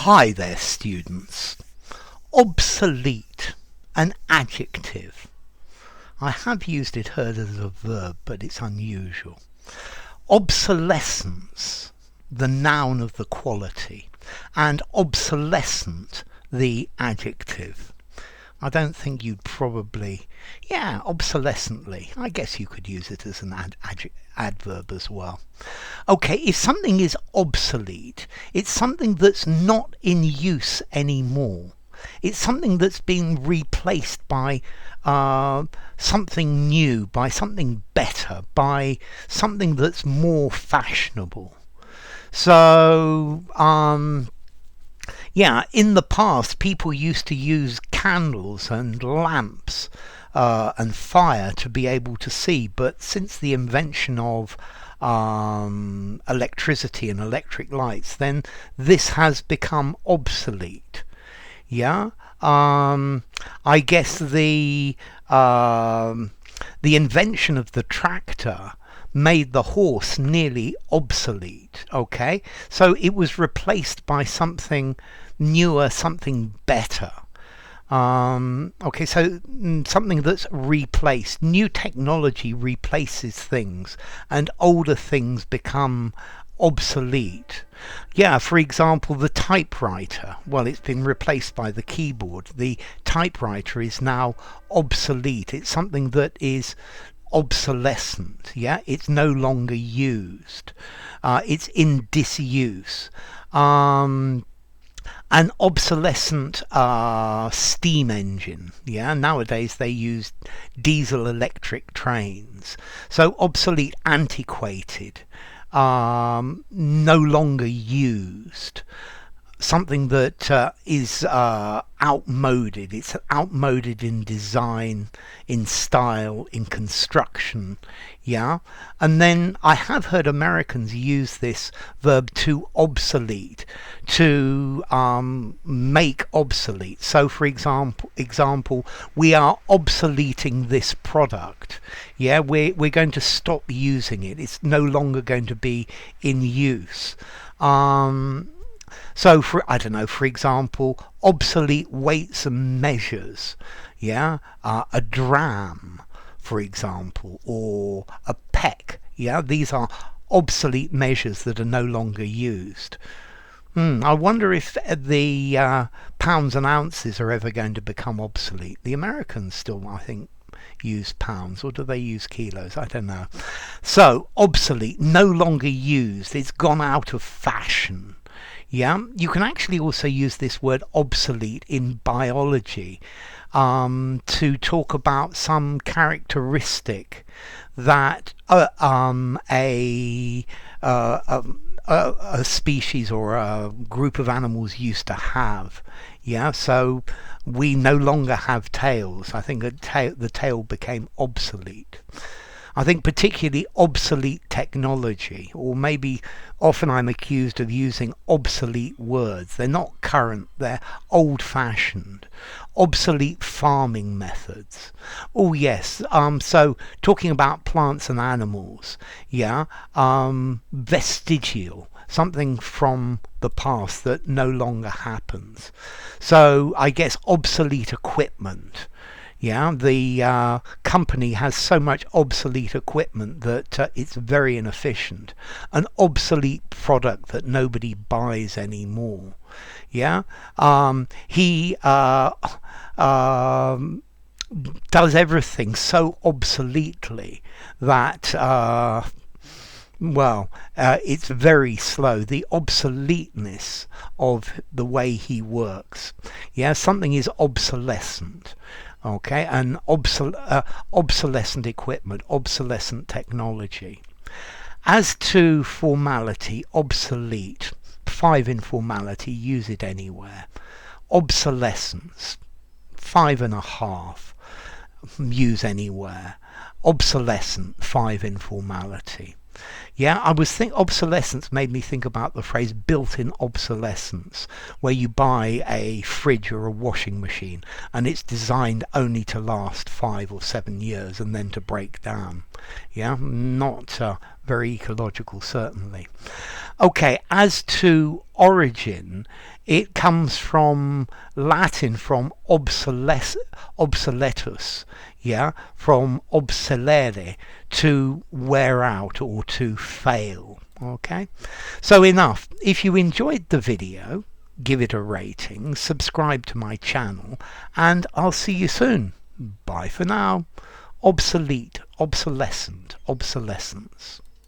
Hi there, students. Obsolete, an adjective. I have used it heard as a verb, but it's unusual. Obsolescence, the noun of the quality, and obsolescent, the adjective. I don't think you'd probably, obsolescently. I guess you could use it as an adverb as well. Okay, if something is obsolete, it's something that's not in use anymore. It's something that's been replaced by something new, by something better, by something that's more fashionable. So, in the past, people used to use candles and lamps and fire to be able to see, but since the invention of electricity and electric lights, then this has become obsolete. I guess the invention of the tractor made the horse nearly obsolete. Okay, so it was replaced by something newer, something better. Okay, so something that's replaced. New technology replaces things, and older things become obsolete. For example, the typewriter. Well, it's been replaced by the keyboard. The typewriter is now obsolete. It's something that is obsolescent. It's no longer used. It's in disuse. An obsolescent steam engine. Nowadays they use diesel electric trains. So obsolete, antiquated, no longer used. Something that is outmoded. It's outmoded in design, in style, in construction. And then I have heard Americans use this verb to obsolete, to make obsolete. So for example, we are obsoleting this product. We're going to stop using it. It's no longer going to be in use. So for example, obsolete weights and measures. A dram, for example, or a peck. These are obsolete measures that are no longer used. I wonder if the pounds and ounces are ever going to become obsolete. The Americans still, I think, use pounds, or do they use kilos? I don't know. So obsolete, no longer used. It's gone out of fashion. You can actually also use this word obsolete in biology to talk about some characteristic that a species or a group of animals used to have. So we no longer have tails. I think the tail became obsolete. I think particularly obsolete technology, or maybe often I'm accused of using obsolete words. They're not current, they're old-fashioned. Obsolete farming methods. Oh yes, so talking about plants and animals, vestigial, something from the past that no longer happens. So I guess obsolete equipment. The company has so much obsolete equipment that it's very inefficient. An obsolete product that nobody buys anymore. He does everything so obsoletely that it's very slow. The obsoleteness of the way he works. Something is obsolescent. Okay, and obsolescent equipment, obsolescent technology. As to formality, obsolete, 5 in formality, use it anywhere. Obsolescence, 5.5, use anywhere. Obsolescent, 5 in formality. Obsolescence made me think about the phrase built-in obsolescence, where you buy a fridge or a washing machine and it's designed only to last 5 or 7 years and then to break down. Not very ecological, certainly. Okay, as to origin, it comes from Latin, from obsoletus, yeah, from obsolere, to wear out or to fail. Okay, so enough. If you enjoyed the video, give it a rating, subscribe to my channel, and I'll see you soon. Bye for now. Obsolete, obsolescent, obsolescence.